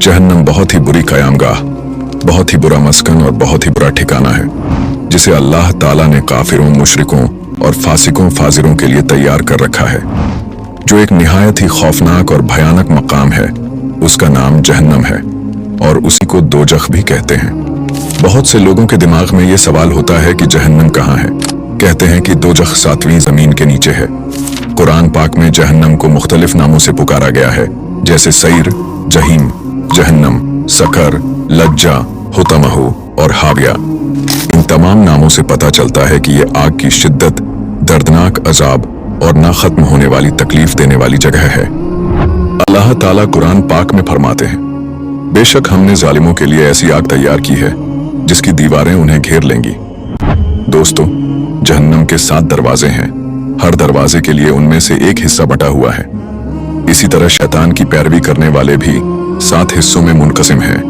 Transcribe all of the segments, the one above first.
जहन्नम बहुत ही बुरी क़यामगाह, बहुत ही बुरा मस्कन और बहुत ही बुरा ठिकाना है, जिसे अल्लाह ताला ने काफिरों, मुशरिकों और फासिकों फाजिरों के लिए तैयार कर रखा है। जो एक निहायत ही खौफनाक और भयानक मकाम है, उसका नाम जहन्नम है और उसी को दोजख भी कहते हैं। बहुत से लोगों के दिमाग में ये सवाल होता है कि जहन्नम कहाँ है। कहते हैं कि दोजख 7वीं जमीन के नीचे है। कुरान पाक में जहन्नम को मुख्तलिफ नामों से पुकारा गया है, जैसे सईर, जहीम, जहन्नम, सकर, लज्जा, हुतमहु और हाविया। इन तमाम नामों से पता चलता है कि ये आग की शिद्दत, दर्दनाक अजाब और ना खत्म होने वाली तकलीफ देने वाली जगह है। अल्लाह ताला कुरान पाक में फरमाते हैं, बेशक हमने जालिमों के लिए ऐसी आग तैयार की है जिसकी दीवारें उन्हें घेर लेंगी। दोस्तों, जहन्नम के 7 दरवाजे हैं। हर दरवाजे के लिए उनमें से एक हिस्सा बटा हुआ है। इसी तरह शैतान की पैरवी करने वाले भी 7 हिस्सों में मुनकसिम हैं।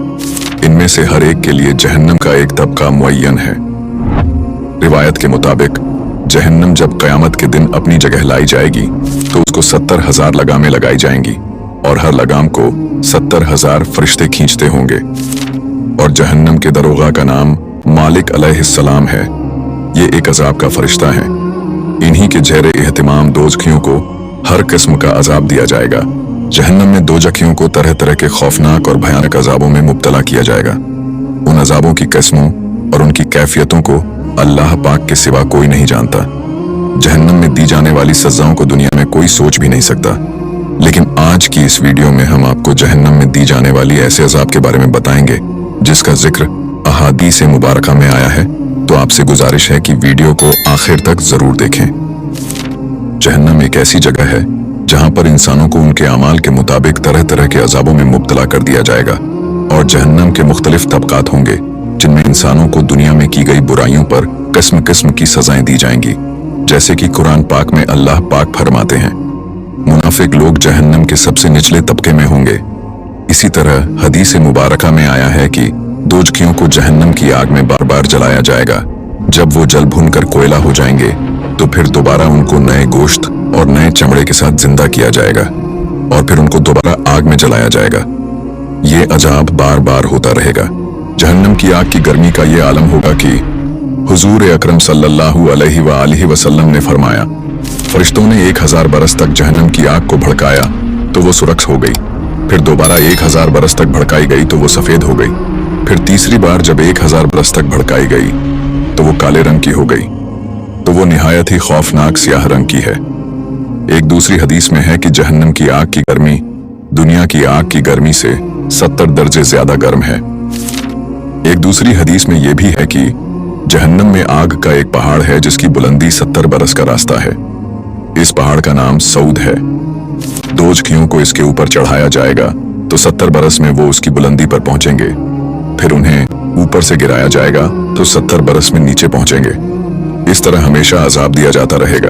इनमें से हर एक के लिए जहन्नम का एक तबका मुअय्यन है। रिवायत के मुताबिक जहन्नम जब क़यामत के दिन अपनी जगह लाई जाएगी तो उसको 70,000 लगामें लगाई जाएंगी और हर लगाम को 70,000 फरिश्ते खींचते होंगे। और जहन्नम के दरोगा का नाम मालिक अलैहिस्सलाम है। ये एक अजाब का फरिश्ता है। इन्हीं के ज़ेरे एहतिमाम दोज़खियों को हर किस्म का अजाब दिया जाएगा। जहन्नम में दोज़खियों को तरह तरह के खौफनाक और भयानक अजाबों में मुब्तला किया जाएगा। उन अजाबों की किस्मों और उनकी कैफियतों को अल्लाह पाक के सिवा कोई नहीं जानता। जहन्नम में दी जाने वाली सजाओं को दुनिया में कोई सोच भी नहीं सकता। लेकिन आज की इस वीडियो में हम आपको जहन्नम में दी जाने वाली ऐसे अजाब के बारे में बताएंगे जिसका जिक्र अहादीस मुबारका में आया है। तो आपसे गुजारिश है कि वीडियो को आखिर तक जरूर देखें। जहन्नम एक ऐसी जगह है जहां पर इंसानों को उनके अमाल के मुताबिक तरह तरह के अजाबों में मुब्तला कर दिया जाएगा। और जहन्नम के मुख्तलिफ तबकात होंगे जिनमें इंसानों को दुनिया में की गई बुराइयों पर किस्म किस्म की सजाएं दी जाएंगी। जैसे कि कुरान पाक में अल्लाह पाक फरमाते हैं, मुनाफिक लोग जहन्नम के सबसे निचले तबके में होंगे। इसी तरह हदीस मुबारका में आया है कि दोज़खियों को जहन्नम की आग में बार बार जलाया जाएगा। जब वो जल भुनकर कोयला हो जाएंगे तो फिर दोबारा उनको नए गोश्त और नए चमड़े के साथ जिंदा किया जाएगा और फिर उनको दोबारा आग में जलाया जाएगा। ये अजाब बार बार होता रहेगा। जहन्नम की आग की गर्मी का ये आलम होगा कि हुजूर अकरम सल्लल्लाहु अलैहि वसल्लम ने फरमाया, फरिश्तों ने 1000 बरस तक जहन्नम की आग को भड़काया तो वो सुरख हो गई। फिर दोबारा 1000 बरस तक भड़काई गई तो वो सफेद हो गई। फिर तीसरी बार जब 1000 बरस तक भड़काई गई तो वो काले रंग की हो गई। तो वो निहायत ही खौफनाक स्याह रंग की है। एक दूसरी हदीस में है कि जहन्नम की आग की गर्मी दुनिया की आग की गर्मी से 70 दर्जे ज्यादा गर्म है। एक दूसरी हदीस में यह भी है कि जहन्नम में आग का एक पहाड़ है जिसकी बुलंदी 70 बरस का रास्ता है। इस पहाड़ का नाम सऊद है। दोज़खियों को इसके ऊपर चढ़ाया जाएगा तो 70 बरस में वो उसकी बुलंदी पर पहुंचेंगे। फिर उन्हें ऊपर से गिराया जाएगा तो 70 बरस में नीचे पहुंचेंगे। इस तरह हमेशा अजाब दिया जाता रहेगा।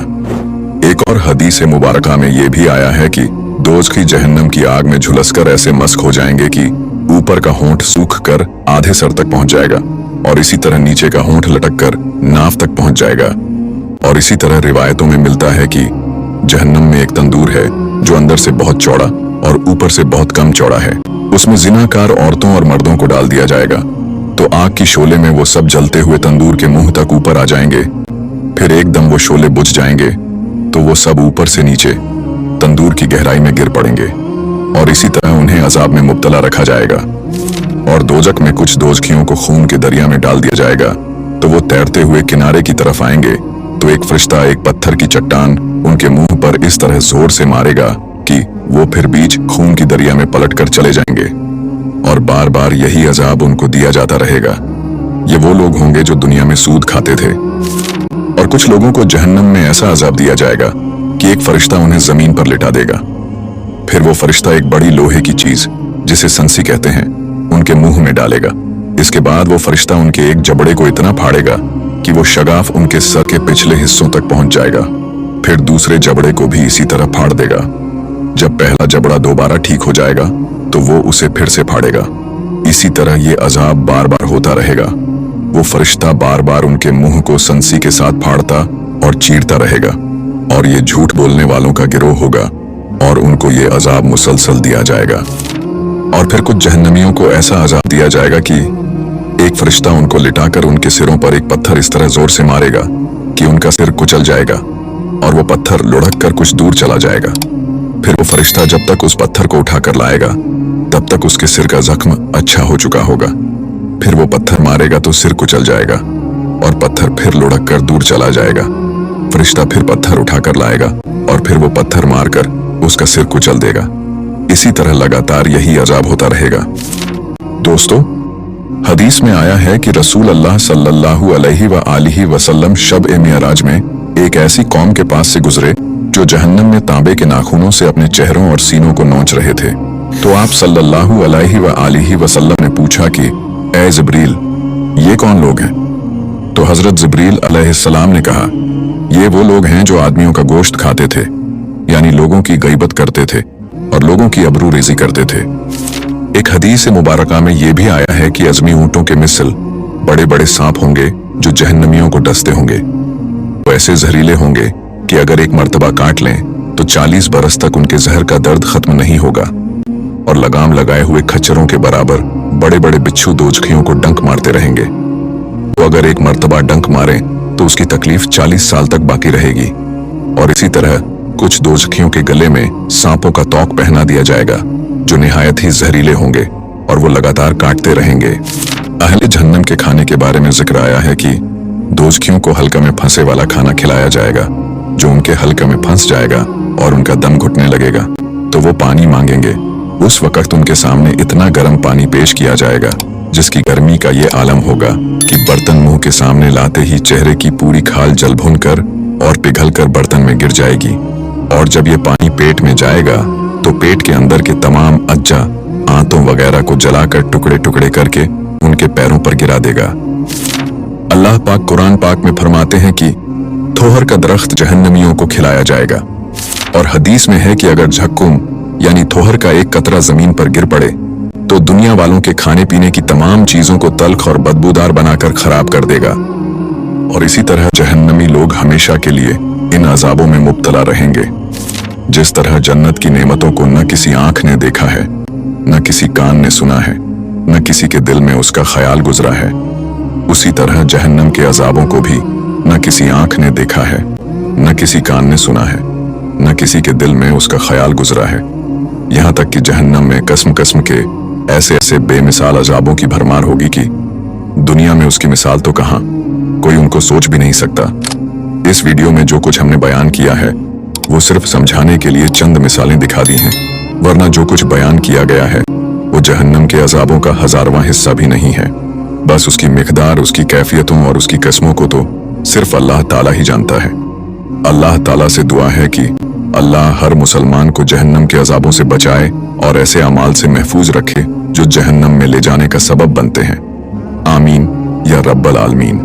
एक और हदीस मुबारका में यह भी आया है कि दोज़खी जहन्नम की आग में झुलसकर ऐसे मस्क हो जाएंगे कि ऊपर का होंठ सूख कर आधे सर तक पहुंच जाएगा और इसी तरह नीचे का होंठ लटक कर नाव तक पहुंच जाएगा। और इसी तरह रिवायतों में मिलता है कि जहन्नम में एक तंदूर है जो अंदर से बहुत चौड़ा और ऊपर से बहुत कम चौड़ा है। उसमें जिनाकार औरतों और मर्दों को डाल दिया जाएगा तो आग की शोले में वो सब जलते हुए तंदूर के मुंह तक ऊपर आ जाएंगे। फिर एकदम वो शोले बुझ जाएंगे तो वो सब ऊपर से नीचे तंदूर की गहराई में गिर पड़ेंगे और इसी तरह उन्हें अजाब में मुब्तला रखा जाएगा। और दोजक में कुछ दोज़खियों को खून के दरिया में डाल दिया जाएगा तो वो तैरते हुए किनारे की तरफ आएंगे तो एक फरिश्ता एक पत्थर की चट्टान उनके मुंह पर इस तरह जोर से मारेगा कि वो फिर बीच खून की दरिया में पलट कर चले जाएंगे। और बार बार यही अजाब उनको दिया जाता रहेगा। ये वो लोग होंगे जो दुनिया में सूद खाते थे। और कुछ लोगों को जहन्नम में ऐसा अजाब दिया जाएगा कि एक फरिश्ता उन्हें जमीन पर लिटा देगा। फिर वो फरिश्ता एक बड़ी लोहे की चीज जिसे संसी कहते हैं उनके मुंह में डालेगा। इसके बाद वो फरिश्ता उनके एक जबड़े को इतना फाड़ेगा कि वो शगाफ उनके सर के पिछले हिस्सों तक पहुंच जाएगा। फिर दूसरे जबड़े को भी इसी तरह फाड़ देगा। जब पहला जबड़ा दोबारा ठीक हो जाएगा तो वो उसे फिर से फाड़ेगा। इसी तरह ये अजाब बार बार होता रहेगा। वो फरिश्ता बार बार उनके मुंह को संसी के साथ फाड़ता और चीरता रहेगा और ये झूठ बोलने वालों का गिरोह होगा और उनको ये अजाब मुसलसल दिया जाएगा। और फिर कुछ जहन्नमियों को ऐसा अजाब दिया जाएगा कि एक फरिश्ता उनको लिटाकर उनके सिरों पर एक पत्थर इस तरह जोर से मारेगा कि उनका सिर कुचल जाएगा और वो पत्थर लुढ़क कर कुछ दूर चला जाएगा। फिर वो फरिश्ता जब तक उस पत्थर को उठाकर लाएगा तब तक उसके सिर का जख्म अच्छा हो चुका होगा। फिर वो पत्थर मारेगा तो सिर कुचल जाएगा और पत्थर फिर लुढ़क कर दूर चला जाएगा। फरिश्ता फिर पत्थर उठाकर लाएगा और फिर वो पत्थर मारकर उसका सिर कुचल देगा। इसी तरह लगातार यही अजाब होता रहेगा। दोस्तों, हदीस में आया है कि रसूल अल्लाह सल्लल्लाहु अलैहि वसल्लम शब ए मिअराज में एक ऐसी कौम के पास से गुजरे जो जहन्नम में तांबे के नाखूनों से अपने चेहरों और सीनों को नोच रहे थे। तो आप सल्लल्लाहु अलैहि वसल्लम ने पूछा कि ए जिब्रील, ये कौन लोग हैं? तो हजरत जिब्रील अलैहिस्सलाम ने कहा, ये वो लोग हैं जो आदमियों का गोश्त खाते थे, यानी लोगों की गईबत करते थे और लोगों की अबरू रेजी करते थे। एक हदीस मुबारका में यह भी आया है कि अजमी ऊंटों के मिसल बड़े बड़े सांप होंगे जो जहन्नमियों को डसते होंगे। वो ऐसे जहरीले होंगे कि अगर एक मर्तबा काट लें तो 40 बरस तक उनके जहर का दर्द खत्म नहीं होगा और लगाम लगाए हुए खच्चरों के बराबर बड़े बड़े बिच्छू दोजखियों को डंक मारते रहेंगे। तो अगर एक मर्तबा डंक मारे तो उसकी तकलीफ 40 साल तक बाकी रहेगी। और इसी तरह कुछ दोजखियों के गले में सांपों का तौक पहना दिया जाएगा जो निहायत ही जहरीले होंगे और वो लगातार काटते रहेंगे। अहले जहन्नम के खाने के बारे में जिक्र आया है कि दोजखियों को हल्का में फंसे वाला खाना खिलाया जाएगा जो उनके हल्का में फंस जाएगा और उनका दम घुटने लगेगा तो वो पानी मांगेंगे। उस वक्त उनके सामने इतना गर्म पानी पेश किया जाएगा जिसकी गर्मी का ये आलम होगा कि बर्तन मुंह के सामने लाते ही चेहरे की पूरी खाल जल भुन कर और पिघल कर बर्तन में गिर जाएगी। और जब ये पानी पेट में जाएगा तो पेट के अंदर के तमाम अज्जा, आंतों वगैरह को जलाकर टुकड़े टुकड़े करके उनके पैरों पर गिरा देगा। अल्लाह पाक कुरान पाक में फरमाते हैं कि थोहर का दरख्त जहन्नमियों को खिलाया जाएगा। और हदीस में है कि अगर झक्कुम यानी थोहर का एक कतरा जमीन पर गिर पड़े तो दुनिया वालों के खाने पीने की तमाम चीजों को तल्ख और बदबूदार बनाकर खराब कर देगा। और इसी तरह जहन्नमी लोग हमेशा के लिए इन अजाबों में मुब्तला रहेंगे। जिस तरह जन्नत की नेमतों को न किसी आंख ने देखा है, न किसी कान ने सुना है, न किसी के दिल में उसका ख्याल गुजरा है, उसी तरह जहन्नम के अजाबों को भी न किसी आंख ने देखा है, न किसी कान ने सुना है, न किसी के दिल में उसका ख्याल गुजरा है। यहाँ तक कि जहन्नम में कस्म कस्म के ऐसे ऐसे बेमिसाल अजाबों की भरमार होगी कि दुनिया में उसकी मिसाल तो कहाँ, कोई उनको सोच भी नहीं सकता। इस वीडियो में जो कुछ हमने बयान किया है वो सिर्फ समझाने के लिए चंद मिसालें दिखा दी हैं, वरना जो कुछ बयान किया गया है वो जहन्नम के अजाबों का 1000वां हिस्सा भी नहीं है। बस उसकी मिकदार, उसकी कैफियतों और उसकी किस्मों को तो सिर्फ अल्लाह ताला ही जानता है। अल्लाह ताला से दुआ है कि अल्लाह हर मुसलमान को जहन्नम के अजाबों से बचाए और ऐसे अमाल से महफूज रखे जो जहन्नम में ले जाने का सबब बनते हैं। आमीन या रब्बल आलमीन।